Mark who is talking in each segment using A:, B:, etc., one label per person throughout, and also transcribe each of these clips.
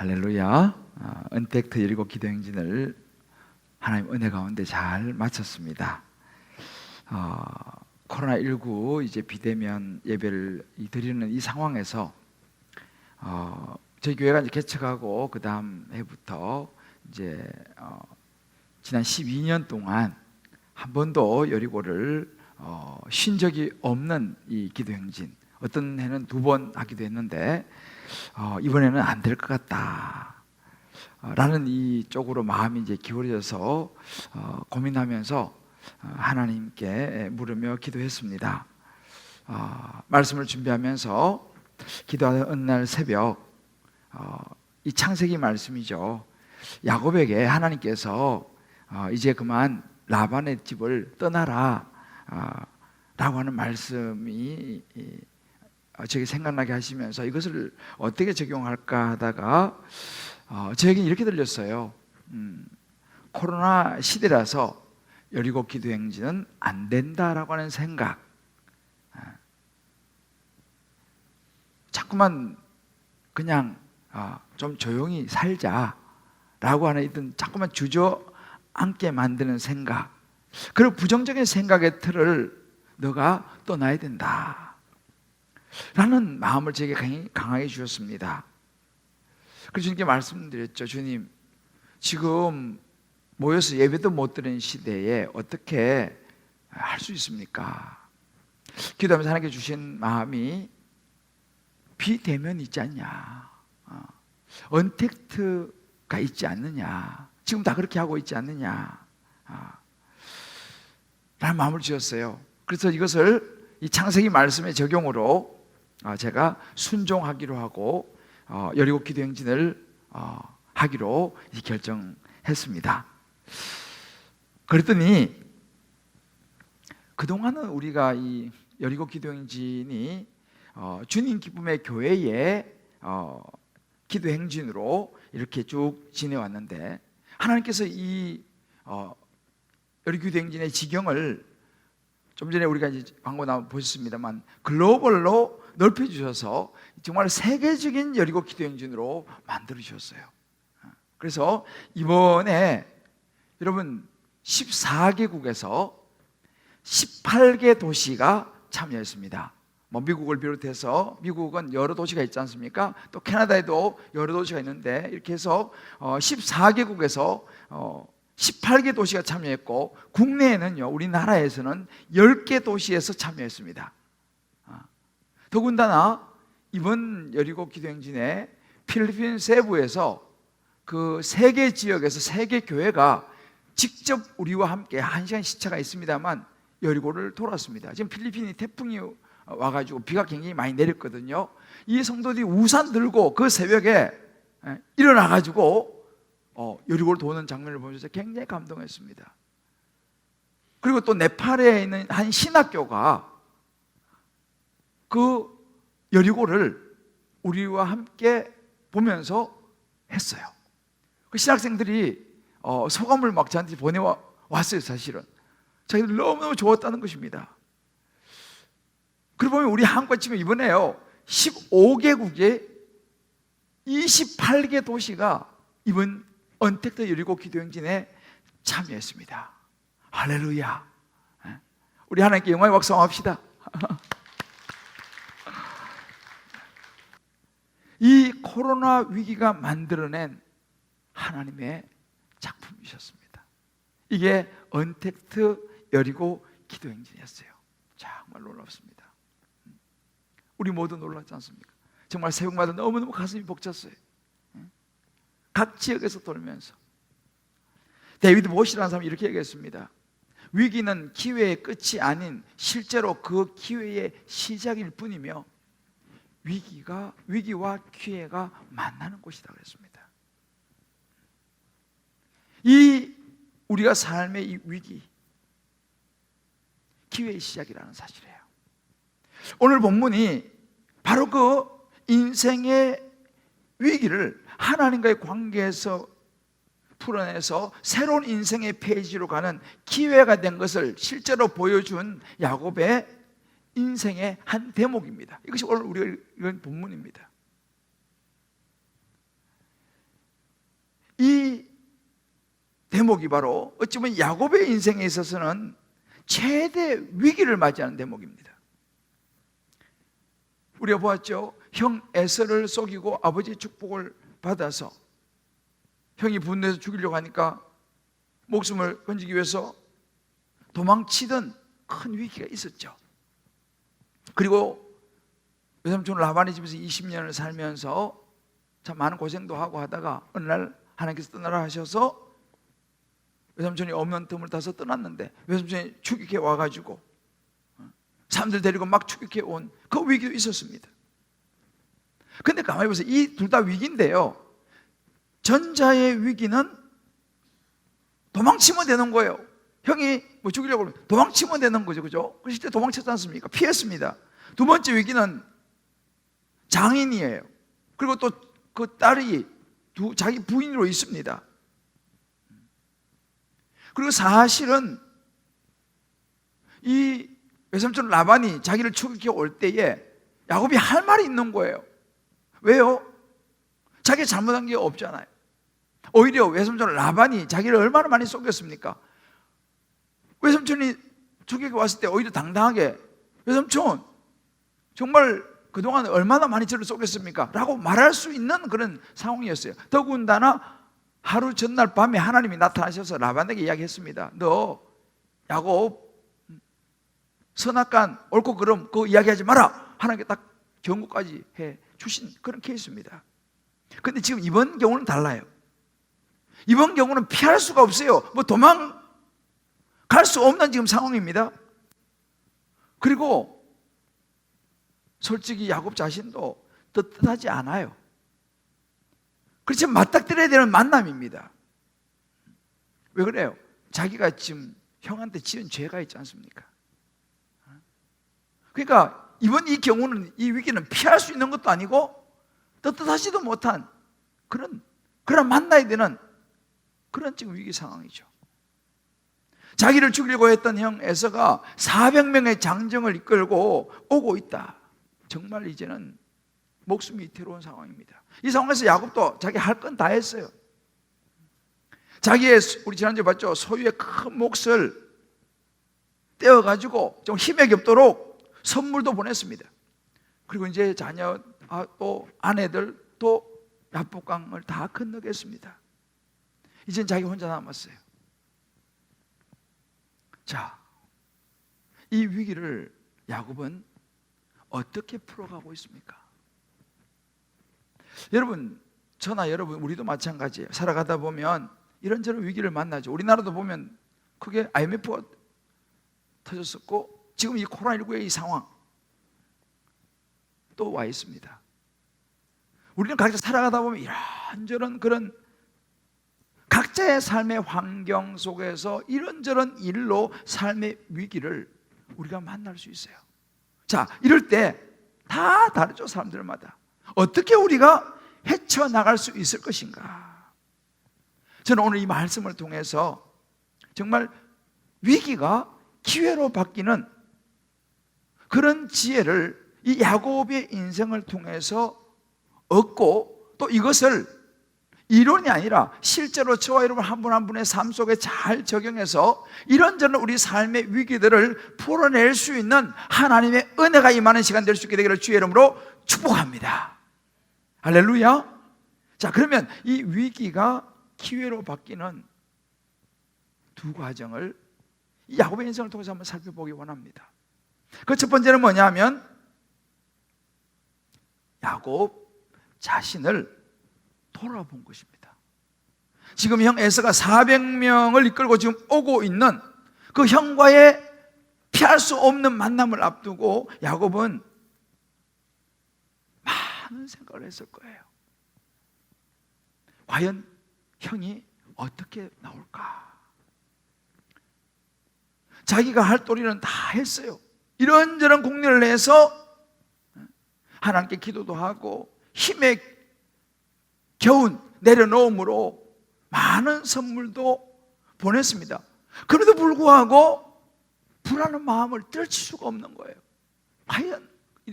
A: 할렐루야. 은택트 여리고 기도행진을 하나님 은혜 가운데 잘 마쳤습니다. 코로나19 이제 비대면 예배를 드리는 이 상황에서 저희 교회가 이제 개척하고 그 다음 해부터 이제 지난 12년 동안 한 번도 여리고를 쉰 적이 없는 이 기도행진, 어떤 해는 2번 하기도 했는데 이번에는 안 될 것 같다 라는 이 쪽으로 마음이 이제 기울어져서 고민하면서 하나님께 물으며 기도했습니다. 말씀을 준비하면서 기도하는 어느 날 새벽, 이 창세기 말씀이죠. 야곱에게 하나님께서 이제 그만 라반의 집을 떠나라 라고 하는 말씀이 저에게 생각나게 하시면서 이것을 어떻게 적용할까 하다가 저에게 이렇게 들렸어요. 코로나 시대라서 여리고 기도행진은 안 된다라고 하는 생각, 자꾸만 그냥 좀 조용히 살자라고 하는 이런 자꾸만 주저앉게 만드는 생각, 그리고 부정적인 생각의 틀을 너가 떠나야 된다 라는 마음을 제게 강하게 주셨습니다. 그래서 주님께 말씀드렸죠. 주님, 지금 모여서 예배도 못 드리는 시대에 어떻게 할 수 있습니까? 기도하면서 하나님께 주신 마음이 비대면이 있지 않냐, 언택트가 있지 않느냐, 지금 다 그렇게 하고 있지 않느냐 라는 마음을 주셨어요. 그래서 이것을 이 창세기 말씀의 적용으로 제가 순종하기로 하고 여리고 기도행진을 하기로 결정했습니다. 그랬더니 그동안은 우리가 이 여리고 기도행진이 주님 기쁨의 교회의 기도행진으로 이렇게 쭉 지내왔는데, 하나님께서 이 여리고 기도행진의 지경을 좀 전에 우리가 이제 광고 나와 보셨습니다만 글로벌로 넓혀주셔서 정말 세계적인 여리고 기도행진으로 만들어주셨어요. 그래서 이번에 여러분 14개국에서 18개 도시가 참여했습니다. 미국을 비롯해서, 미국은 여러 도시가 있지 않습니까? 또 캐나다에도 여러 도시가 있는데 이렇게 해서 14개국에서 18개 도시가 참여했고, 국내에는요, 우리나라에서는 10개 도시에서 참여했습니다. 더군다나 이번 여리고 기도행진에 필리핀 세부에서 그 3개 지역에서 3개 교회가 직접 우리와 함께 1시간 시차가 있습니다만 여리고를 돌았습니다. 지금 필리핀이 태풍이 와가지고 비가 굉장히 많이 내렸거든요. 이 성도들이 우산 들고 그 새벽에 일어나가지고 여리고를 도는 장면을 보면서 굉장히 감동했습니다. 그리고 또 네팔에 있는 한 신학교가 그 여리고를 우리와 함께 보면서 했어요. 그 신학생들이 소감을 막 저한테 보내왔어요. 사실은 자기들 너무너무 좋았다는 것입니다. 그러고 보면 우리 한국과 치면 이번에요 15개국의 28개 도시가 이번 언택트 여리고 기도행진에 참여했습니다. 할렐루야. 우리 하나님께 영광의 박수 합시다. 이 코로나 위기가 만들어낸 하나님의 작품이셨습니다. 이게 언택트 여리고 기도행진이었어요. 정말 놀랍습니다. 우리 모두 놀랐지 않습니까? 정말 새벽마다 너무너무 가슴이 벅찼어요. 각 지역에서 돌면서 데이비드 보시라는 사람이 이렇게 얘기했습니다. 위기는 기회의 끝이 아닌 실제로 그 기회의 시작일 뿐이며 위기와 기회가 만나는 곳이다 그랬습니다. 이 우리가 삶의 이 위기, 기회의 시작이라는 사실이에요. 오늘 본문이 바로 그 인생의 위기를 하나님과의 관계에서 풀어내서 새로운 인생의 페이지로 가는 기회가 된 것을 실제로 보여준 야곱의 인생의 한 대목입니다. 이것이 오늘 우리가 읽은 본문입니다. 대목이 바로 어찌 보면 야곱의 인생에 있어서는 최대 위기를 맞이하는 대목입니다. 우리가 보았죠. 형 에서를 속이고 아버지의 축복을 받아서 형이 분노해서 죽이려고 하니까 목숨을 건지기 위해서 도망치던 큰 위기가 있었죠. 그리고 외삼촌 라반의 집에서 20년을 살면서 참 많은 고생도 하고 하다가 어느 날 하나님께서 떠나라 하셔서 외삼촌이 없는 틈을 타서 떠났는데 외삼촌이 추격해 와가지고 사람들 데리고 막 추격해 온 그 위기도 있었습니다. 근데 가만히 보세요. 이 둘 다 위기인데요, 전자의 위기는 도망치면 되는 거예요. 형이 뭐 죽이려고 하면 도망치면 되는 거죠. 그죠? 그 실제 도망쳤지 않습니까? 피했습니다. 두 번째 위기는 장인이에요. 그리고 또 그 딸이 자기 부인으로 있습니다. 그리고 사실은 이 외삼촌 라반이 자기를 추격해 올 때에 야곱이 할 말이 있는 거예요. 왜요? 자기가 잘못한 게 없잖아요. 오히려 외삼촌 라반이 자기를 얼마나 많이 속였습니까? 외삼촌이 추격해 왔을 때 오히려 당당하게 외삼촌 정말 그동안 얼마나 많이 저를 속였습니까? 라고 말할 수 있는 그런 상황이었어요. 더군다나 하루 전날 밤에 하나님이 나타나셔서 라반에게 이야기했습니다. 너 야곱 선악간 옳고 그름 그거 이야기하지 마라. 하나님께 딱 경고까지 해 주신 그런 케이스입니다. 근데 지금 이번 경우는 달라요. 이번 경우는 피할 수가 없어요. 뭐 도망갈 수 없는 지금 상황입니다. 그리고 솔직히 야곱 자신도 떳떳하지 않아요. 그렇지만 맞닥뜨려야 되는 만남입니다. 왜 그래요? 자기가 지금 형한테 지은 죄가 있지 않습니까? 그러니까 이번 이 경우는, 이 위기는 피할 수 있는 것도 아니고 떳떳하지도 못한 그런 만나야 되는 그런 지금 위기 상황이죠. 자기를 죽이려고 했던 형 에서가 400명의 장정을 이끌고 오고 있다. 정말 이제는 목숨이 위태로운 상황입니다. 이 상황에서 야곱도 자기 할 건 다 했어요. 자기의, 우리 지난주에 봤죠, 소유의 큰 몫을 떼어가지고 좀 힘에 겹도록 선물도 보냈습니다. 그리고 이제 자녀, 또 아내들, 또 야복강을 다 건너겠습니다. 이젠 자기 혼자 남았어요. 자, 이 위기를 야곱은 어떻게 풀어가고 있습니까? 여러분, 저나 여러분, 우리도 마찬가지예요. 살아가다 보면 이런저런 위기를 만나죠. 우리나라도 보면 크게 IMF가 터졌었고 지금 이 코로나19의 이 상황 또 와 있습니다. 우리는 각자 살아가다 보면 이런저런 그런 각자의 삶의 환경 속에서 이런저런 일로 삶의 위기를 우리가 만날 수 있어요. 자, 이럴 때 다 다르죠. 사람들마다. 어떻게 우리가 헤쳐나갈 수 있을 것인가? 저는 오늘 이 말씀을 통해서 정말 위기가 기회로 바뀌는 그런 지혜를 이 야곱의 인생을 통해서 얻고, 또 이것을 이론이 아니라 실제로 저와 여러분 한 분 한 분의 삶 속에 잘 적용해서 이런저런 우리 삶의 위기들을 풀어낼 수 있는 하나님의 은혜가 임하는 시간 될 수 있게 되기를 주의 이름으로 축복합니다. 할렐루야. 자, 그러면 이 위기가 기회로 바뀌는 두 과정을 이 야곱의 인생을 통해서 한번 살펴보기 원합니다. 그 첫 번째는 뭐냐면 야곱 자신을 돌아본 것입니다. 지금 형 에서가 400명을 이끌고 지금 오고 있는 그 형과의 피할 수 없는 만남을 앞두고 야곱은 많은 생각을 했을 거예요. 과연 형이 어떻게 나올까? 자기가 할 도리는 다 했어요. 이런저런 공략을 해서 하나님께 기도도 하고 힘에 겨운 내려놓음으로 많은 선물도 보냈습니다. 그래도 불구하고 불안한 마음을 떨칠 수가 없는 거예요. 과연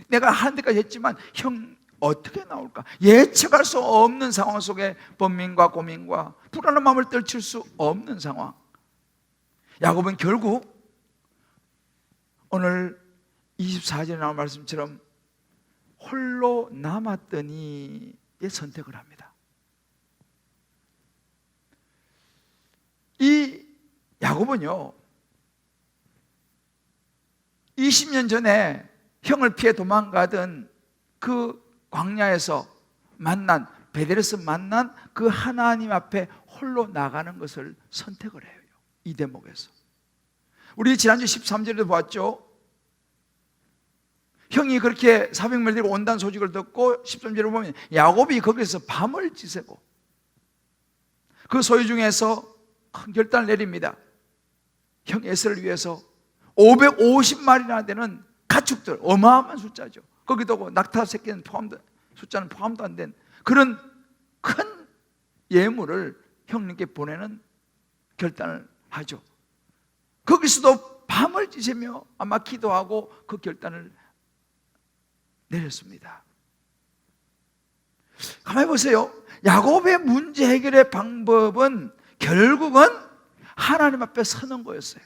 A: 내가 하는 데까지 했지만 형 어떻게 나올까? 예측할 수 없는 상황 속에 번민과 고민과 불안한 마음을 떨칠 수 없는 상황. 야곱은 결국 오늘 24절에 나온 말씀처럼 홀로 남았더니의 선택을 합니다. 이 야곱은요, 20년 전에 형을 피해 도망가던 그 광야에서 만난, 베델에서 만난 그 하나님 앞에 홀로 나가는 것을 선택을 해요. 이 대목에서 우리 지난주 13절에도 보았죠. 형이 그렇게 400명을 데리고 온다는 소식을 듣고 13절을 보면 야곱이 거기서 밤을 지새고 그 소유 중에서 큰 결단을 내립니다. 형 에서를 위해서 550마리나 되는 가축들, 어마어마한 숫자죠. 거기도 낙타 새끼는 숫자는 포함도 안 된 그런 큰 예물을 형님께 보내는 결단을 하죠. 거기서도 밤을 지새며 아마 기도하고 그 결단을 내렸습니다. 가만히 보세요. 야곱의 문제 해결의 방법은 결국은 하나님 앞에 서는 거였어요.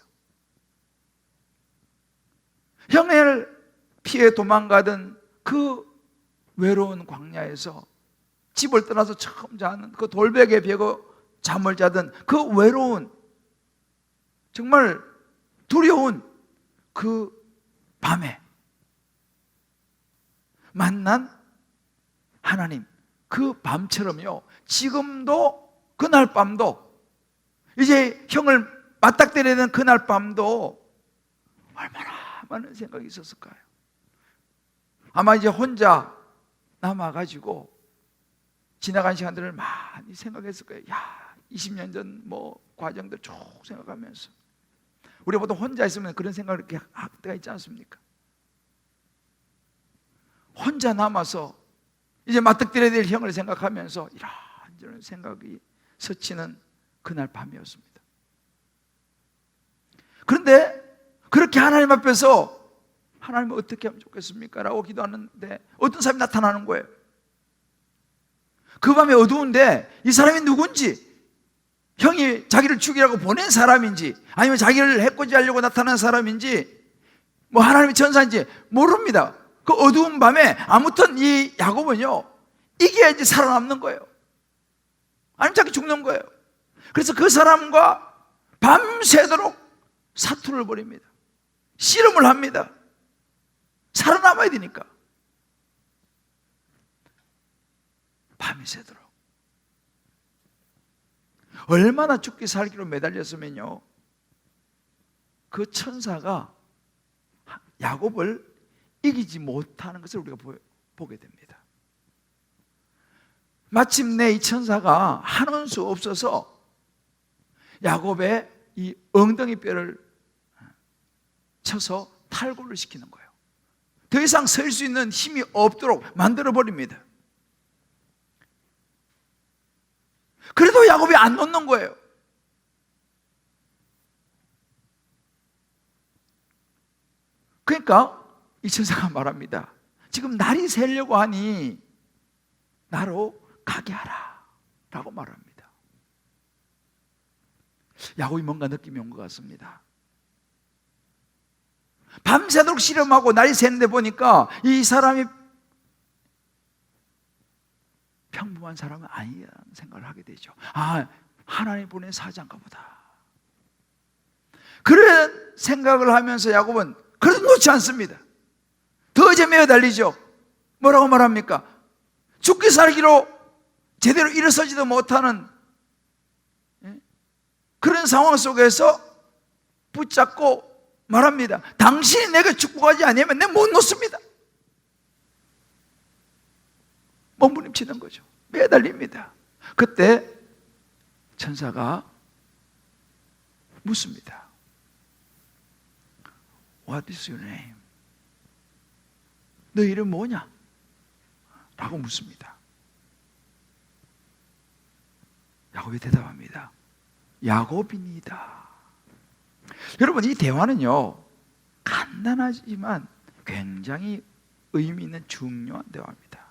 A: 형을 피해 도망가던 그 외로운 광야에서 집을 떠나서 처음 자는 그 돌베개에 베고 잠을 자던 그 외로운, 정말 두려운 그 밤에 만난 하나님, 그 밤처럼요, 지금도 그날 밤도, 이제 형을 맞닥뜨려야 되는 그날 밤도 얼마나 많은 생각이 있었을까요? 아마 이제 혼자 남아가지고 지나간 시간들을 많이 생각했을 거예요. 야, 20년 전 뭐 과정들 쭉 생각하면서. 우리가 보통 혼자 있으면 그런 생각을 이렇게 할 때가 있지 않습니까? 혼자 남아서 이제 맞닥뜨려야 될 형을 생각하면서 이런저런 생각이 스치는 그날 밤이었습니다. 그런데 그렇게 하나님 앞에서 하나님은 어떻게 하면 좋겠습니까? 라고 기도하는데 어떤 사람이 나타나는 거예요. 그 밤에 어두운데 이 사람이 누군지, 형이 자기를 죽이라고 보낸 사람인지 아니면 자기를 해코지하려고 나타난 사람인지 뭐 하나님의 천사인지 모릅니다. 그 어두운 밤에 아무튼 이 야곱은요, 이겨야지 살아남는 거예요. 아니면 자기 죽는 거예요. 그래서 그 사람과 밤새도록 사투를 벌입니다. 씨름을 합니다. 살아남아야 되니까. 밤이 새도록. 얼마나 죽기 살기로 매달렸으면요, 그 천사가 야곱을 이기지 못하는 것을 우리가 보게 됩니다. 마침내 이 천사가 한원 수 없어서 야곱의 이 엉덩이 뼈를 쳐서 탈구를 시키는 거예요. 더 이상 설 수 있는 힘이 없도록 만들어 버립니다. 그래도 야곱이 안 놓는 거예요. 그러니까 이 천사가 말합니다. 지금 날이 새려고 하니 나로 가게 하라 라고 말합니다. 야곱이 뭔가 느낌이 온 것 같습니다. 밤새도록 씨름하고 날이 새는데 보니까 이 사람이 평범한 사람은 아니라는 생각을 하게 되죠. 아, 하나님 보낸 사자인가 보다. 그런 생각을 하면서 야곱은 그래도 놓지 않습니다. 더 이제 매어달리죠. 뭐라고 말합니까? 죽기 살기로 제대로 일어서지도 못하는 그런 상황 속에서 붙잡고 말합니다. 당신이 내가 축복하지 않으면 내가 못 놓습니다. 몸부림치는 거죠. 매달립니다. 그때 천사가 묻습니다. What is your name? 너 이름 뭐냐? 라고 묻습니다. 야곱이 대답합니다. 야곱입니다. 여러분, 이 대화는요, 간단하지만 굉장히 의미 있는 중요한 대화입니다.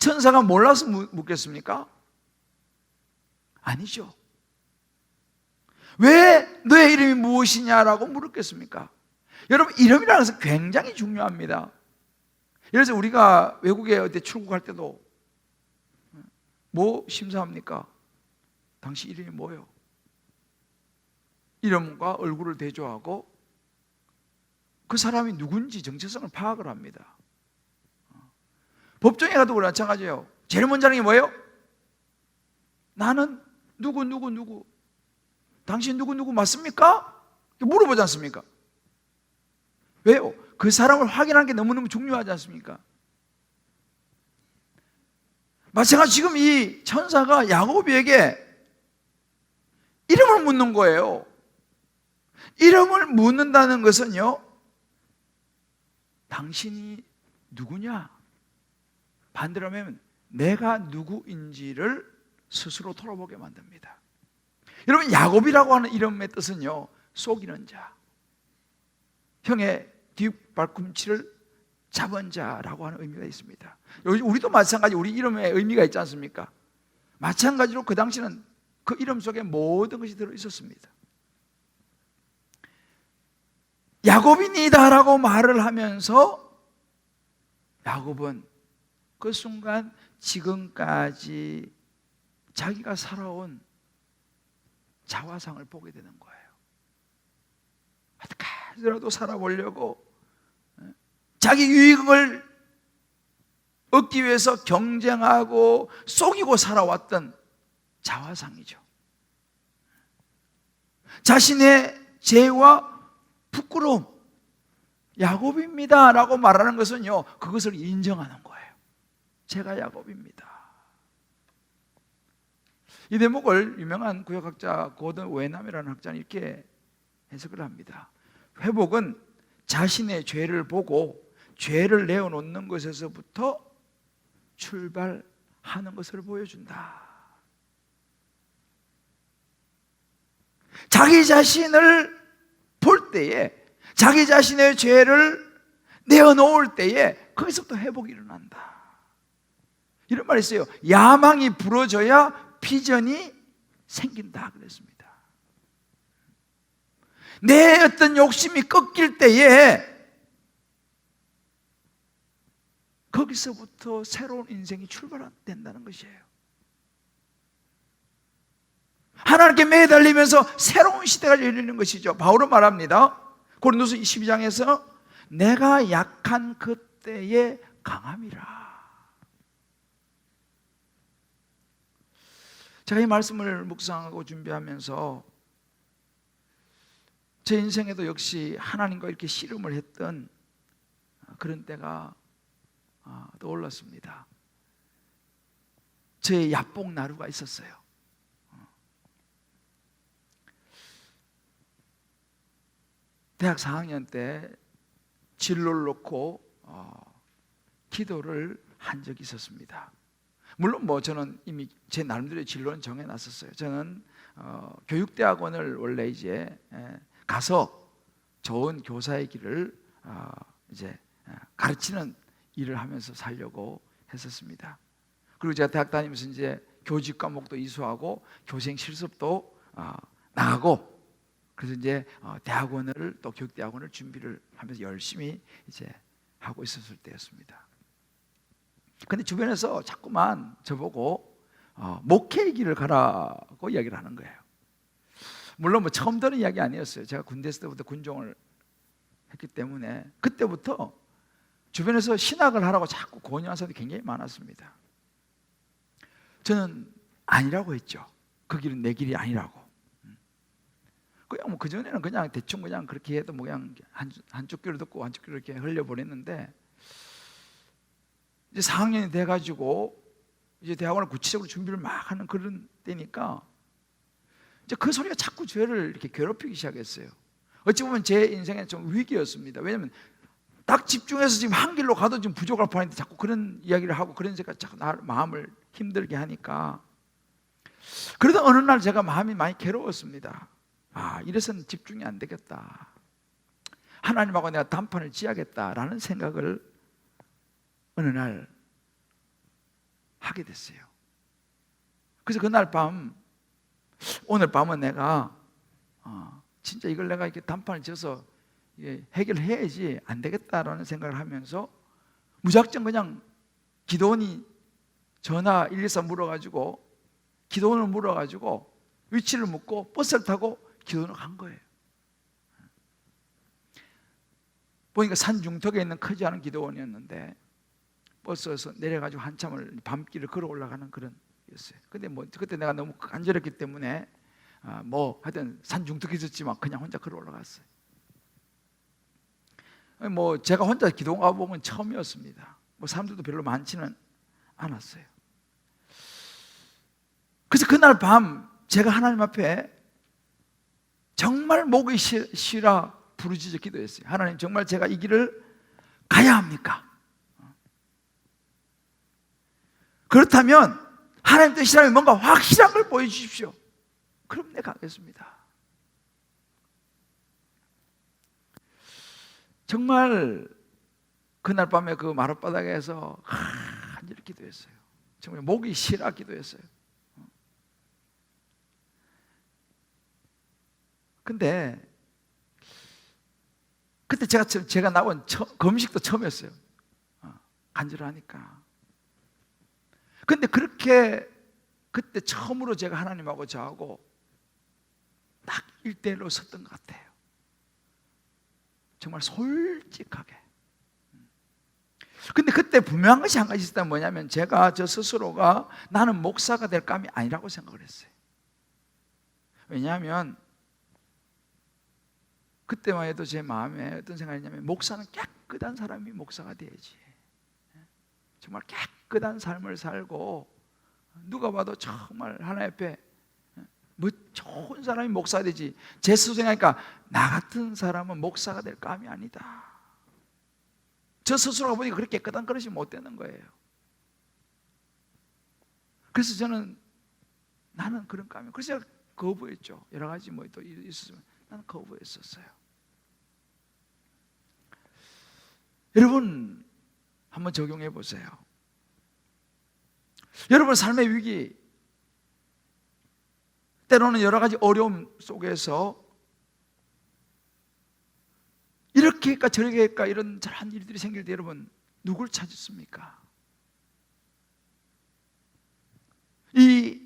A: 천사가 몰라서 묻겠습니까? 아니죠. 왜 너의 이름이 무엇이냐라고 물었겠습니까? 여러분, 이름이라는 것은 굉장히 중요합니다. 그래서 우리가 외국에 어디 출국할 때도 뭐 심사합니까? 당신 이름이 뭐예요? 이름과 얼굴을 대조하고 그 사람이 누군지 정체성을 파악을 합니다. 법정에 가도 마찬가지예요. 제일 먼저 하는 게 뭐예요? 나는 누구 당신 누구 맞습니까? 물어보지 않습니까? 왜요? 그 사람을 확인하는 게 너무너무 중요하지 않습니까? 마찬가지 지금 이 천사가 야곱에게 이름을 묻는 거예요. 이름을 묻는다는 것은요, 당신이 누구냐? 반대로 하면 내가 누구인지를 스스로 돌아보게 만듭니다. 여러분, 야곱이라고 하는 이름의 뜻은요, 속이는 자, 형의 뒷발꿈치를 잡은 자라고 하는 의미가 있습니다. 우리도 마찬가지, 우리 이름에 의미가 있지 않습니까? 마찬가지로 그 당시는 그 이름 속에 모든 것이 들어있었습니다. 야곱이니다라고 말을 하면서 야곱은 그 순간 지금까지 자기가 살아온 자화상을 보게 되는 거예요. 어떻게 하더라도 살아보려고 자기 유익을 얻기 위해서 경쟁하고 속이고 살아왔던 자화상이죠. 자신의 죄와 부끄러움, 야곱입니다 라고 말하는 것은요, 그것을 인정하는 거예요. 제가 야곱입니다. 이 대목을 유명한 구역학자 고든 웨남이라는 학자는 이렇게 해석을 합니다. 회복은 자신의 죄를 보고 죄를 내어놓는 것에서부터 출발하는 것을 보여준다. 자기 자신을 볼 때에, 자기 자신의 죄를 내어놓을 때에 거기서부터 회복이 일어난다. 이런 말이 있어요. 야망이 부러져야 비전이 생긴다 그랬습니다. 내 어떤 욕심이 꺾일 때에 거기서부터 새로운 인생이 출발된다는 것이에요. 하나님께 매달리면서 새로운 시대가 열리는 것이죠. 바울은 말합니다. 고린도서 12장에서 내가 약한 그때의 강함이라. 제가 이 말씀을 묵상하고 준비하면서 제 인생에도 역시 하나님과 이렇게 씨름을 했던 그런 때가 떠올랐습니다. 제 야뽕 나루가 있었어요. 대학 4학년 때 진로를 놓고 기도를 한 적이 있었습니다. 물론 저는 이미 제 나름대로의 진로는 정해놨었어요. 저는 교육대학원을 원래 이제 가서 좋은 교사의 길을 이제 가르치는 일을 하면서 살려고 했었습니다. 그리고 제가 대학 다니면서 이제 교직 과목도 이수하고 교생 실습도 나가고, 그래서 이제 대학원을 또 교육대학원을 준비를 하면서 열심히 이제 하고 있었을 때였습니다. 근데 주변에서 자꾸만 저보고 목회의 길을 가라고 이야기를 하는 거예요. 물론 처음 들은 이야기 아니었어요. 제가 군대 있을 때부터 군종을 했기 때문에 그때부터 주변에서 신학을 하라고 자꾸 권유하는 사람들이 굉장히 많았습니다. 저는 아니라고 했죠. 그 길은 내 길이 아니라고. 그냥 그전에는 그냥 대충 그냥 그렇게 해도 그냥 한쪽 귀로 듣고 한쪽 귀로 이렇게 흘려보냈는데, 이제 4학년이 돼가지고 이제 대학원을 구체적으로 준비를 막 하는 그런 때니까 이제 그 소리가 자꾸 저를 이렇게 괴롭히기 시작했어요. 어찌 보면 제 인생에 좀 위기였습니다. 왜냐하면 딱 집중해서 지금 한 길로 가도 지금 부족할 뻔했는데 자꾸 그런 이야기를 하고 그런 생각 자꾸 마음을 힘들게 하니까, 그러다 어느 날 제가 마음이 많이 괴로웠습니다. 이래서는 집중이 안 되겠다. 하나님하고 내가 단판을 지어야겠다라는 생각을 어느 날 하게 됐어요. 그래서 그날 밤, 오늘 밤은 내가 진짜 이걸 내가 이렇게 단판을 지어서 해결해야지 안 되겠다라는 생각을 하면서 무작정 그냥 기도원이 전화 124 물어가지고 기도원을 물어가지고 위치를 묻고 버스를 타고 기도원을 간 거예요. 보니까 산 중턱에 있는 크지 않은 기도원이었는데 버스에서 내려가지고 한참을 밤길을 걸어 올라가는 그런 였어요. 근데 그때 내가 너무 간절했기 때문에 하여튼 산 중턱에 있었지만 그냥 혼자 걸어 올라갔어요. 제가 혼자 기도원 가보면 처음이었습니다. 사람들도 별로 많지는 않았어요. 그래서 그날 밤 제가 하나님 앞에 정말 목이 쉬라 부르짖어 기도했어요. 하나님, 정말 제가 이 길을 가야 합니까? 그렇다면 하나님 뜻이라면 뭔가 확실한 걸 보여주십시오. 그럼 내가 가겠습니다. 정말 그날 밤에 그 마룻바닥에서 간절히 기도했어요. 정말 목이 쉬라 기도했어요. 근데 그때 제가 나온 금식도 처음이었어요. 간절하니까. 근데 그렇게 그때 처음으로 제가 하나님하고 저하고 딱 1대1로 섰던 것 같아요. 정말 솔직하게. 근데 그때 분명한 것이 한 가지 있었다면 뭐냐면 제가 저 스스로가 나는 목사가 될 감이 아니라고 생각을 했어요. 왜냐하면 그때만 해도 제 마음에 어떤 생각이냐면 목사는 깨끗한 사람이 목사가 돼야지. 정말 깨끗한 삶을 살고 누가 봐도 정말 하나님 앞에 좋은 사람이 목사가 되지. 제 스스로 생각하니까 나 같은 사람은 목사가 될 감이 아니다. 저 스스로가 보니까 그렇게 깨끗한 그릇이 못 되는 거예요. 그래서 저는 나는 그런 감이, 그래서 제가 거부했죠. 여러 가지 또 있었으면 나는 거부했었어요. 여러분 한번 적용해 보세요. 여러분 삶의 위기, 때로는 여러 가지 어려움 속에서 이렇게 할까 저렇게 할까 이런 잘한 일들이 생길 때 여러분 누굴 찾으십니까? 이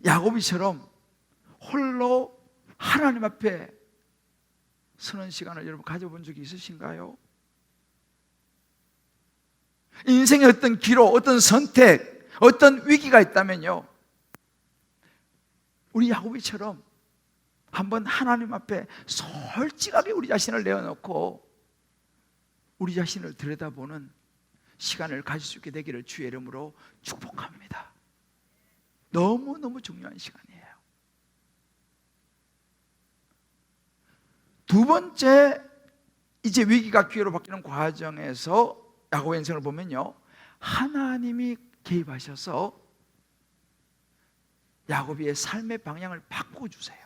A: 야곱이처럼 홀로 하나님 앞에 서는 시간을 여러분 가져본 적이 있으신가요? 인생의 어떤 기로, 어떤 선택, 어떤 위기가 있다면요, 우리 야곱이처럼 한번 하나님 앞에 솔직하게 우리 자신을 내어놓고 우리 자신을 들여다보는 시간을 가질 수 있게 되기를 주의 이름으로 축복합니다. 너무너무 중요한 시간이에요. 두 번째, 이제 위기가 기회로 바뀌는 과정에서 야곱의 인생을 보면요, 하나님이 개입하셔서 야곱의 삶의 방향을 바꿔주세요.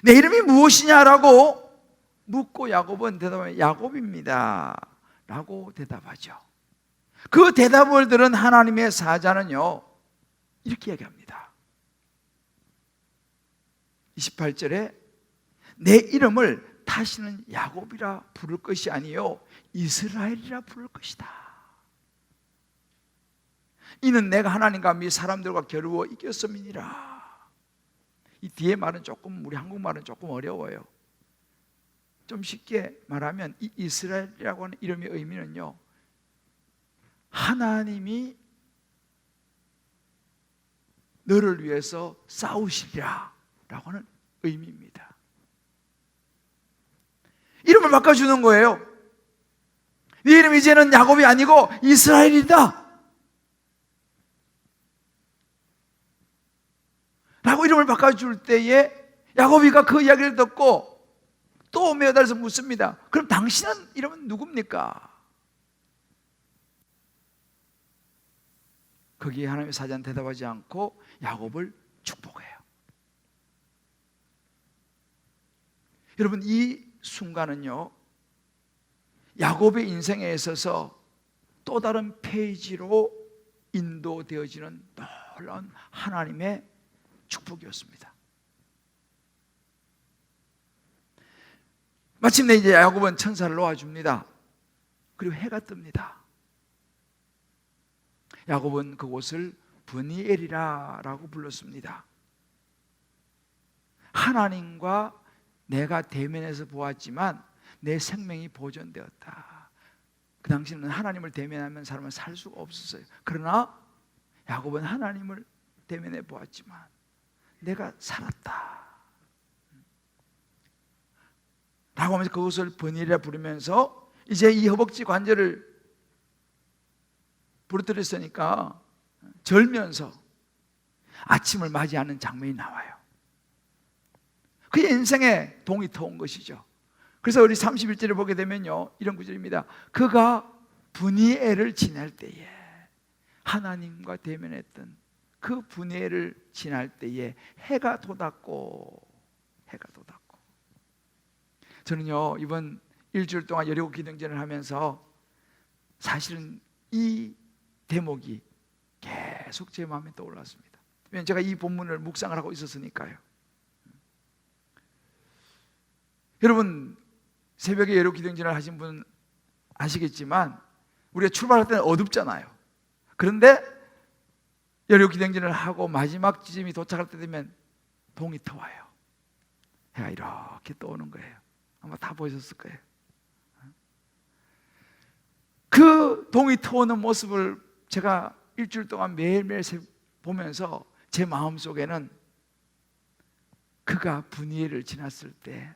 A: 내 이름이 무엇이냐라고 묻고 야곱은 대답하면 야곱입니다 라고 대답하죠. 그 대답을 들은 하나님의 사자는요 이렇게 얘기합니다. 28절에 내 이름을 다시는 야곱이라 부를 것이 아니요 이스라엘이라 부를 것이다. 이는 내가 하나님과 미 사람들과 겨루어 이겼음이니라. 이 뒤에 말은 조금, 우리 한국말은 조금 어려워요. 좀 쉽게 말하면 이 이스라엘이라고 하는 이름의 의미는요, 하나님이 너를 위해서 싸우시리라 라고 하는 의미입니다. 이름을 바꿔주는 거예요. 네 이름 이제는 야곱이 아니고 이스라엘이다 라고 이름을 바꿔줄 때에 야곱이가 그 이야기를 듣고 또 매달려서 묻습니다. 그럼 당신은 이름은 누굽니까? 거기에 하나님의 사자는 대답하지 않고 야곱을 축복해요. 여러분 이 순간은요 야곱의 인생에 있어서 또 다른 페이지로 인도되어지는 놀라운 하나님의 축복이었습니다. 마침내 이제 야곱은 천사를 놓아줍니다. 그리고 해가 뜹니다. 야곱은 그곳을 브니엘이라고 불렀습니다. 하나님과 내가 대면해서 보았지만 내 생명이 보존되었다. 그 당시에는 하나님을 대면하면 사람은 살 수가 없었어요. 그러나 야곱은 하나님을 대면해 보았지만 내가 살았다 라고 하면서 그것을 브니엘이라 부르면서 이제 이 허벅지 관절을 부러뜨렸으니까 절면서 아침을 맞이하는 장면이 나와요. 그의 인생에 동이 터온 것이죠. 그래서 우리 31절을 보게 되면요, 이런 구절입니다. 그가 브니엘을 지날 때에, 하나님과 대면했던 그 브니엘을 지날 때에 해가 돋았고. 저는요, 이번 일주일 동안 여리고 기도행전을 하면서 사실은 이 대목이 계속 제 마음에 떠올랐습니다. 왜냐하면 제가 이 본문을 묵상을 하고 있었으니까요. 여러분, 새벽에 여리고 기도행전을 하신 분 아시겠지만 우리가 출발할 때는 어둡잖아요. 그런데 여리고 기도행전을 하고 마지막 지점이 도착할 때 되면 동이 터와요. 해가 이렇게 떠오는 거예요. 아마 다 보셨을 거예요. 그 동이 터오는 모습을 제가 일주일 동안 매일매일 보면서 제 마음속에는 그가 브니엘을 지났을 때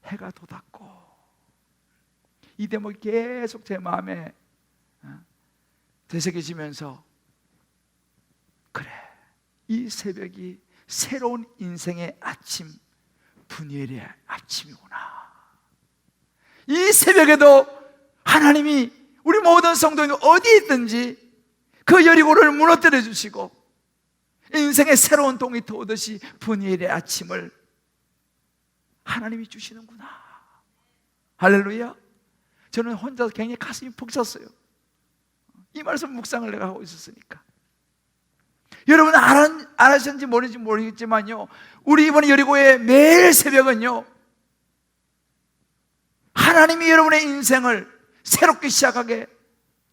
A: 해가 돋았고, 이 대목이 계속 제 마음에 되새겨지면서 그래, 이 새벽이 새로운 인생의 아침, 브니엘의 아침이구나. 이 새벽에도 하나님이 우리 모든 성도인 어디에 있든지 그 여리고를 무너뜨려 주시고 인생의 새로운 동이 터오듯이 브니엘의 아침을 하나님이 주시는구나. 할렐루야. 저는 혼자 굉장히 가슴이 벅찼어요. 이 말씀 묵상을 내가 하고 있었으니까. 여러분 알았는지 모르는지 모르겠지만요, 우리 이번 여리고의 매일 새벽은요, 하나님이 여러분의 인생을 새롭게 시작하게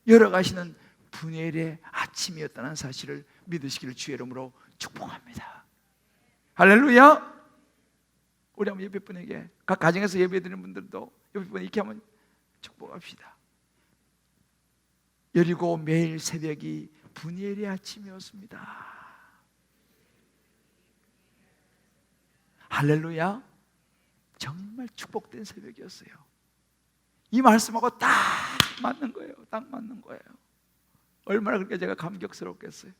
A: 열어가시는 브니엘의 아침이었다는 사실을 믿으시기를 주의 이름으로 축복합니다. 할렐루야. 우리 한번 옆에 분에게, 각 가정에서 예배드리는 분들도 옆에 분에게 이렇게 한번 축복합시다. 여리고 매일 새벽이 브니엘의 아침이었습니다. 할렐루야. 정말 축복된 새벽이었어요. 이 말씀하고 딱 맞는 거예요. 딱 맞는 거예요. 얼마나 그렇게 제가 감격스럽겠어요.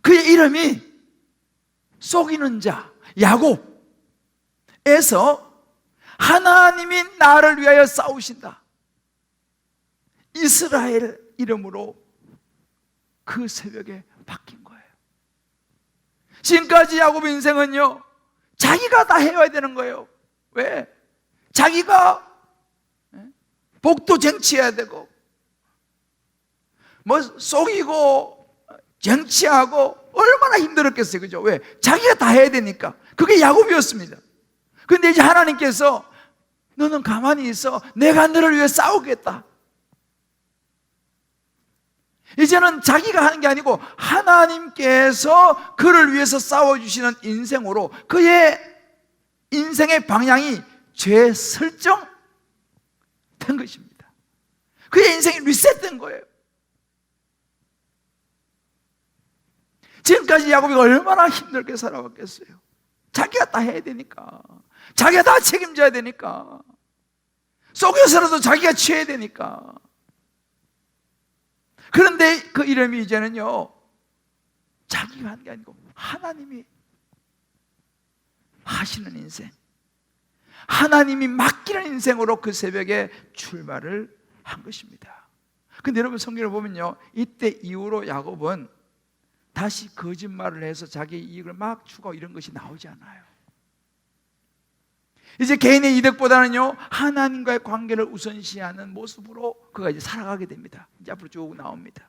A: 그의 이름이 속이는 자, 야곱에서 하나님이 나를 위하여 싸우신다, 이스라엘 이름으로 그 새벽에 바뀐 거예요. 지금까지 야곱의 인생은요, 자기가 다 해야 되는 거예요. 왜? 자기가 복도 쟁취해야 되고, 뭐 속이고 쟁취하고 얼마나 힘들었겠어요. 그죠? 왜? 자기가 다 해야 되니까. 그게 야곱이었습니다. 근데 이제 하나님께서 너는 가만히 있어, 내가 너를 위해 싸우겠다. 이제는 자기가 하는 게 아니고 하나님께서 그를 위해서 싸워주시는 인생으로 그의 인생의 방향이 재설정된 것입니다. 그의 인생이 리셋된 거예요. 지금까지 야곱이 얼마나 힘들게 살아왔겠어요. 자기가 다 해야 되니까, 자기가 다 책임져야 되니까, 속여서라도 자기가 취해야 되니까. 그런데 그 이름이 이제는요, 자기가 한 게 아니고 하나님이 하시는 인생, 하나님이 맡기는 인생으로 그 새벽에 출발을 한 것입니다. 근데 여러분, 성경을 보면요, 이때 이후로 야곱은 다시 거짓말을 해서 자기 이익을 막 추구하고 이런 것이 나오지 않아요. 이제 개인의 이득보다는요 하나님과의 관계를 우선시하는 모습으로 그가 이제 살아가게 됩니다. 이제 앞으로 쭉 나옵니다.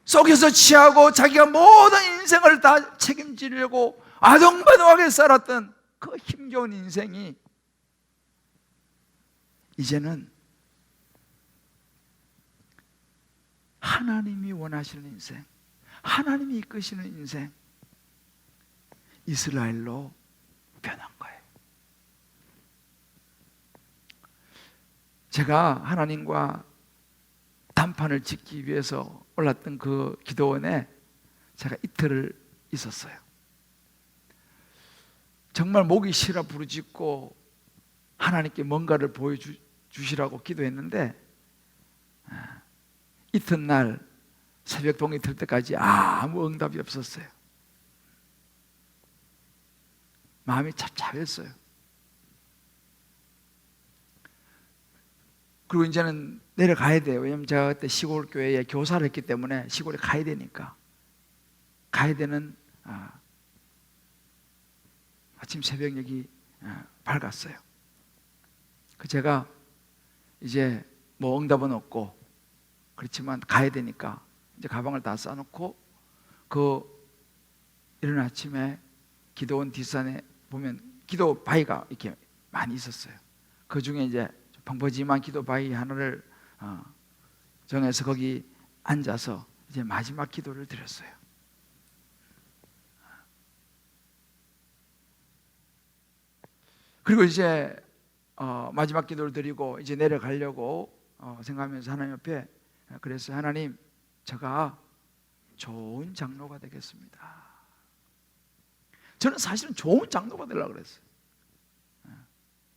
A: 속여서 취하고 자기가 모든 인생을 다 책임지려고 아동바동하게 살았던 그 힘겨운 인생이 이제는 하나님이 원하시는 인생, 하나님이 이끄시는 인생, 이스라엘로 변한 거예요. 제가 하나님과 단판을 짓기 위해서 올랐던 그 기도원에 제가 이틀을 있었어요. 정말 목이 쉬라 부르짖고 하나님께 뭔가를 보여주시라고 기도했는데 이튿날 새벽 동이 들 때까지 아무 응답이 없었어요. 마음이 착잡했어요. 그리고 이제는 내려가야 돼요. 왜냐면 제가 그때 시골 교회에 교사를 했기 때문에 시골에 가야 되니까 가야 되는 아침 새벽녘이 밝았어요. 그 제가 이제 뭐 응답은 없고 그렇지만 가야 되니까 이제 가방을 다 싸놓고 그 이른 아침에 기도원 뒷산에 보면 기도 바위가 이렇게 많이 있었어요. 그 중에 이제 방퍼지만 기도 바위 하나를 정해서 거기 앉아서 이제 마지막 기도를 드렸어요. 그리고 이제 마지막 기도를 드리고 이제 내려가려고 생각하면서 하나님 옆에 그래서 하나님, 제가 좋은 장로가 되겠습니다. 저는 사실은 좋은 장로가 되려고 그랬어요.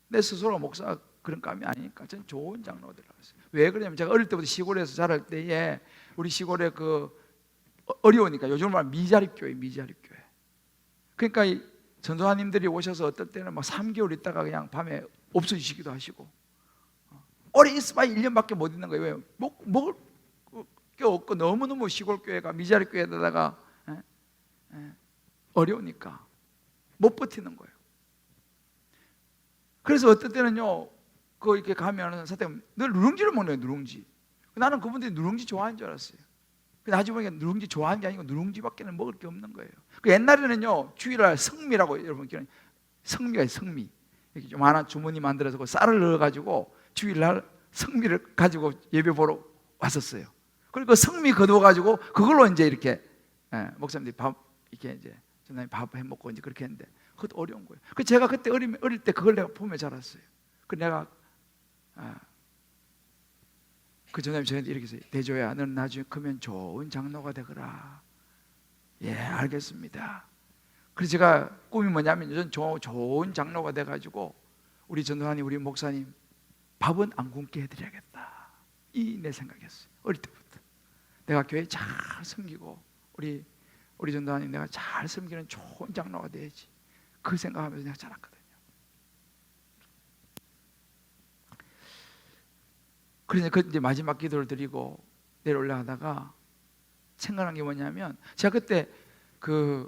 A: 내 스스로가 목사 그런 감이 아니니까 저는 좋은 장로가 되려고 했어요. 왜 그러냐면 제가 어릴 때부터 시골에서 자랄 때에 우리 시골에 그 어려우니까 요즘 말 미자립교회. 그러니까 이 전도사님들이 오셔서 어떨 때는 막 3개월 있다가 그냥 밤에 없어지시기도 하시고 오래 있어봐야 1년밖에 못 있는 거예요. 왜? 먹을 게 없고 너무너무 시골 교회가 미자립교회에다가 어려우니까 못 버티는 거예요. 그래서 어떨 때는요, 그 이렇게 가면은 사장님 늘 누룽지를 먹는 거예요. 누룽지. 나는 그분들이 누룽지 좋아하는 줄 알았어요. 나중에 보니까 누룽지 좋아하는 게 아니고 누룽지밖에는 먹을 게 없는 거예요. 그 옛날에는요 주일날 성미라고 여러분 기억나요? 성미가 있어요. 성미. 이렇게 좀 하나 주머니 만들어서 그 쌀을 넣어가지고 주일날 성미를 가지고 예배 보러 왔었어요. 그리고 성미 거두어가지고 그걸로 이제 이렇게 목사님들이 밥 이렇게 이제 전사님 밥 해 먹고 이제 그렇게 했는데 그것도 어려운 거예요. 그 제가 그때 어릴 때 그걸 내가 보며 자랐어요. 그 내가 그 전사님 저한테 이렇게 했어요. 대조야, 너는 나중에 크면 좋은 장로가 되거라. 예, 알겠습니다. 그래서 제가 꿈이 뭐냐면 저는 좋은 장로가 돼가지고 우리 전도사님, 우리 목사님 밥은 안 굶게 해드려야겠다. 이 내 생각이었어요. 어릴 때부터 내가 교회 잘 섬기고 우리 전도사님 내가 잘 섬기는 좋은 장로가 돼야지. 그 생각하면서 내가 자랐거든요. 그래서 그 이제 마지막 기도를 드리고 내려올라가다가 생각난 게 뭐냐면 제가 그때 그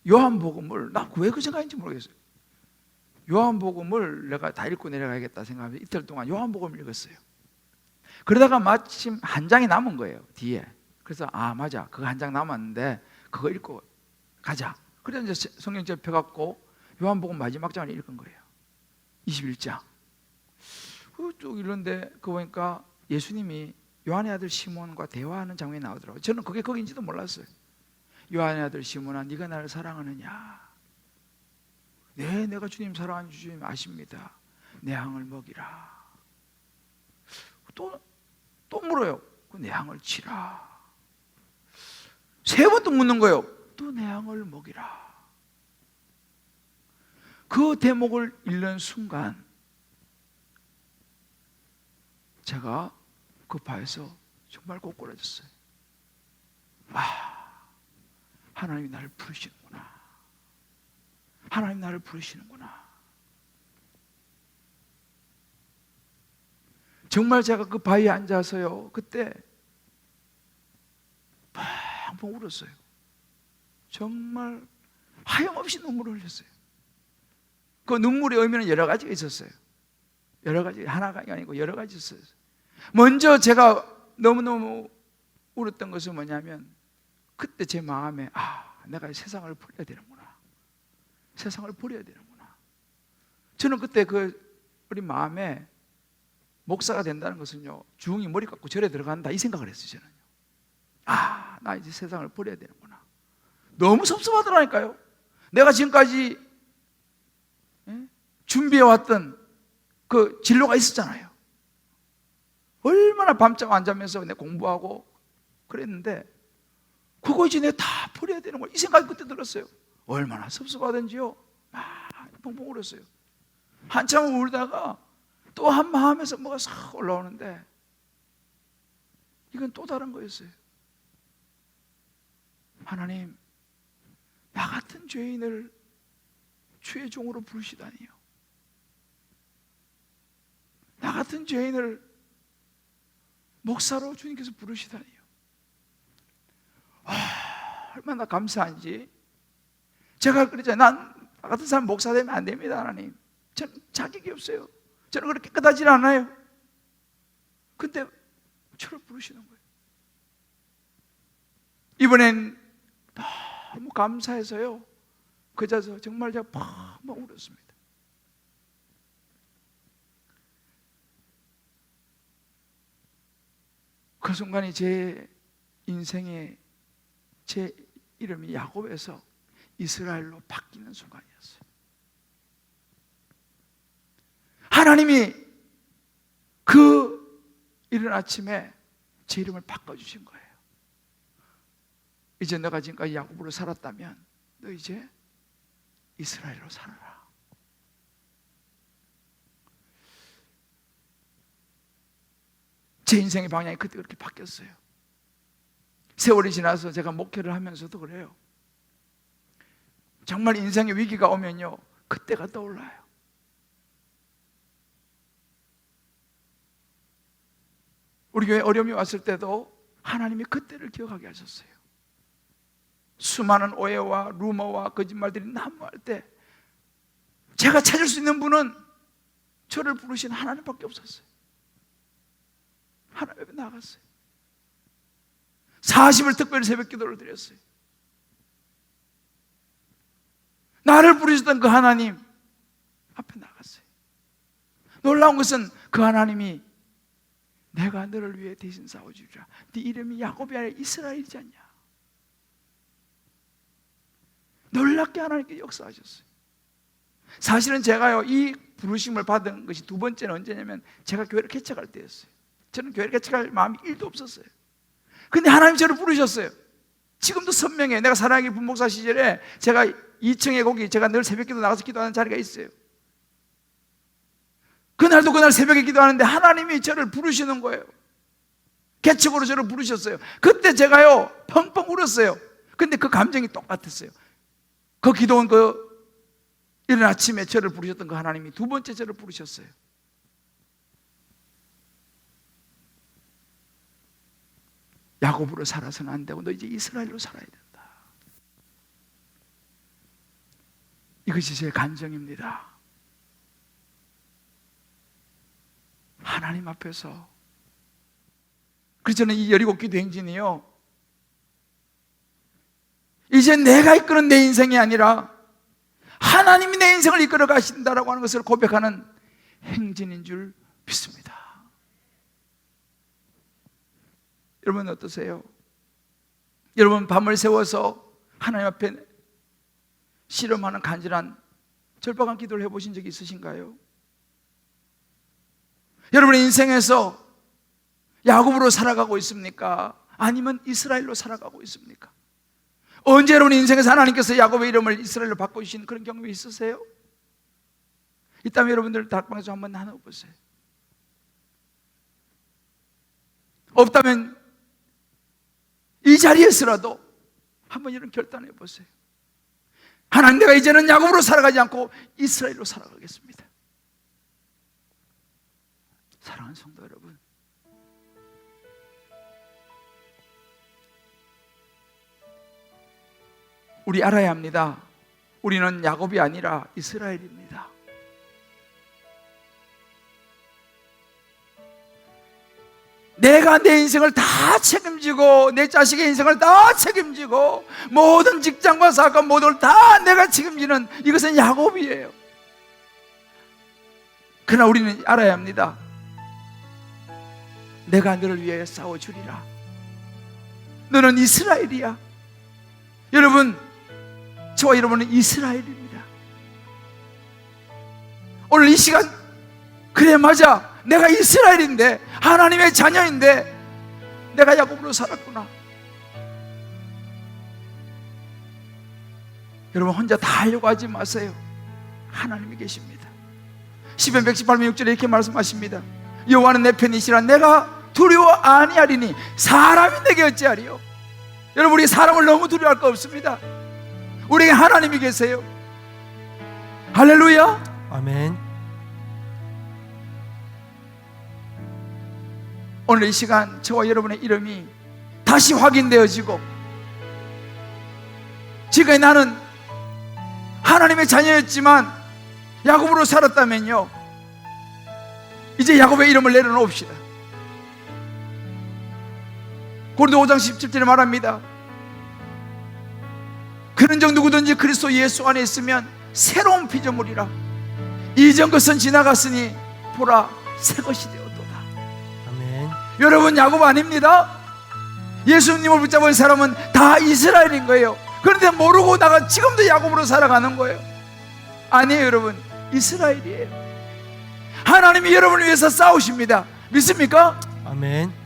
A: 요한복음을 나 왜 그 생각인지 모르겠어요. 요한복음을 내가 다 읽고 내려가야겠다 생각하면서 이틀 동안 요한복음을 읽었어요. 그러다가 마침 한 장이 남은 거예요, 뒤에. 그래서 맞아, 그거 한 장 남았는데 그거 읽고 가자. 그래서 이제 성경책 펴갖고 요한복음 마지막 장을 읽은 거예요. 21장. 쭉 읽는데 그거 보니까 예수님이 요한의 아들 시몬과 대화하는 장면이 나오더라고요. 저는 그게 거기인지도 몰랐어요. 요한의 아들 시몬아, 네가 나를 사랑하느냐? 네, 내가 주님 사랑하는 주님 아십니다. 내 양을 먹이라. 또 물어요. 내 양을 치라. 세 번 또 묻는 거예요. 또 내 양을 먹이라. 그 대목을 읽는 순간 제가 그 바에서 정말 꼬꾸라졌어요. 하나님이 나를 부르시는구나. 하나님 나를 부르시는구나. 정말 제가 그 바위에 앉아서요, 그때 펑펑 울었어요. 정말 하염없이 눈물을 흘렸어요. 그 눈물의 의미는 여러 가지가 있었어요. 여러 가지, 하나가 아니고 여러 가지 있었어요. 먼저 제가 너무너무 울었던 것은 뭐냐면, 그때 제 마음에 내가 세상을 버려야 되는구나. 세상을 버려야 되는구나. 저는 그때 우리 마음에 목사가 된다는 것은요, 중이 머리 깎고 절에 들어간다 이 생각을 했어요. 저는요. 나 이제 세상을 버려야 되는구나. 너무 섭섭하더라니까요. 내가 지금까지 준비해왔던 그 진로가 있었잖아요. 얼마나 밤잠 안 자면서 내 공부하고 그랬는데 그거 이제 내가 다 버려야 되는 거야. 이 생각이 그때 들었어요. 얼마나 섭섭하던지요. 펑펑 울었어요. 한참 울다가 또 한 마음에서 뭐가 싹 올라오는데 이건 또 다른 거였어요. 하나님, 나 같은 죄인을 주의 종으로 부르시다니요. 나 같은 죄인을 목사로 주님께서 부르시다니요. 얼마나 감사한지. 제가 그랬잖아요. 나 같은 사람 목사 되면 안 됩니다, 하나님. 저는 자격이 없어요. 저는 그렇게 깨끗하지 않아요. 근데 저를 부르시는 거예요. 이번엔 너무 감사해서요, 그 자리에서 정말 제가 막 울었습니다. 그 순간이 제 인생에 제 이름이 야곱에서 이스라엘로 바뀌는 순간이었어요. 하나님이 그 이른 아침에 제 이름을 바꿔주신 거예요. 이제 너가 지금까지 야곱으로 살았다면 너 이제 이스라엘로 살아라. 제 인생의 방향이 그때 그렇게 바뀌었어요. 세월이 지나서 제가 목회를 하면서도 그래요. 정말 인생의 위기가 오면요, 그때가 떠올라요. 우리 교회 어려움이 왔을 때도 하나님이 그때를 기억하게 하셨어요. 수많은 오해와 루머와 거짓말들이 난무할 때 제가 찾을 수 있는 분은 저를 부르신 하나님밖에 없었어요. 하나님 앞에 나갔어요. 40일 특별히 새벽 기도를 드렸어요. 나를 부르셨던 그 하나님 앞에 나갔어요. 놀라운 것은 그 하나님이 내가 너를 위해 대신 싸워주리라. 네 이름이 야곱이 아니라 이스라엘이지 않냐. 놀랍게 하나님께 역사하셨어요. 사실은 제가요, 이 부르심을 받은 것이 두 번째는 언제냐면 제가 교회를 개척할 때였어요. 저는 교회를 개척할 마음이 1도 없었어요. 근데 하나님 저를 부르셨어요. 지금도 선명해요. 내가 사랑하기 분목사 시절에 제가 2층에 거기 제가 늘 새벽기도 나가서 기도하는 자리가 있어요. 그날도 그날 새벽에 기도하는데 하나님이 저를 부르시는 거예요. 개척으로 저를 부르셨어요. 그때 제가요 펑펑 울었어요. 근데 그 감정이 똑같았어요. 그 기도원 이른 아침에 저를 부르셨던 그 하나님이 두 번째 저를 부르셨어요. 야곱으로 살아서는 안 되고 너 이제 이스라엘로 살아야 된다. 이것이 제 간증입니다. 하나님 앞에서. 그래서 저는 이 여리고 기도 행진이요, 이제 내가 이끄는 내 인생이 아니라 하나님이 내 인생을 이끌어 가신다라고 하는 것을 고백하는 행진인 줄 믿습니다. 여러분 어떠세요? 여러분 밤을 새워서 하나님 앞에 씨름하는 간절한 절박한 기도를 해보신 적이 있으신가요? 여러분의 인생에서 야곱으로 살아가고 있습니까? 아니면 이스라엘로 살아가고 있습니까? 언제 여러분 인생에서 하나님께서 야곱의 이름을 이스라엘로 바꿔주신 그런 경험이 있으세요? 있다면 여러분들 다락방에서 한번 나눠보세요. 없다면 이 자리에서라도 한번 이런 결단해 보세요. 하나님, 내가 이제는 야곱으로 살아가지 않고 이스라엘로 살아가겠습니다. 사랑하는 성도 여러분, 우리 알아야 합니다. 우리는 야곱이 아니라 이스라엘입니다. 내가 내 인생을 다 책임지고 내 자식의 인생을 다 책임지고 모든 직장과 사건 모든 걸 다 내가 책임지는 이것은 야곱이에요. 그러나 우리는 알아야 합니다. 내가 너를 위하여 싸워주리라. 너는 이스라엘이야. 여러분, 저와 여러분은 이스라엘입니다. 오늘 이 시간, 그래 맞아, 내가 이스라엘인데 하나님의 자녀인데 내가 야곱으로 살았구나. 여러분, 혼자 다 하려고 하지 마세요. 하나님이 계십니다. 시편 118편 6절에 이렇게 말씀하십니다. 여호와는 내 편이시라. 내가 두려워 아니하리니 사람이 내게 어찌하리요. 여러분, 우리 사람을 너무 두려워할 거 없습니다. 우리에게 하나님이 계세요. 할렐루야.
B: 아멘.
A: 오늘 이 시간 저와 여러분의 이름이 다시 확인되어지고, 지금까지 나는 하나님의 자녀였지만 야곱으로 살았다면요, 이제 야곱의 이름을 내려놓읍시다. 고린도 5장 17절에 말합니다. 그런즉 누구든지 그리스도 예수 안에 있으면 새로운 피조물이라. 이전 것은 지나갔으니 보라 새 것이 되었도다.
B: 아멘.
A: 여러분, 야곱 아닙니다. 예수님을 붙잡은 사람은 다 이스라엘인 거예요. 그런데 모르고 나가 지금도 야곱으로 살아가는 거예요. 아니에요. 여러분, 이스라엘이에요. 하나님이 여러분을 위해서 싸우십니다. 믿습니까?
B: 아멘.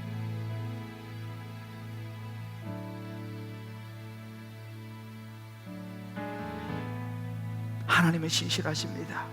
A: 하나님은 신실하십니다.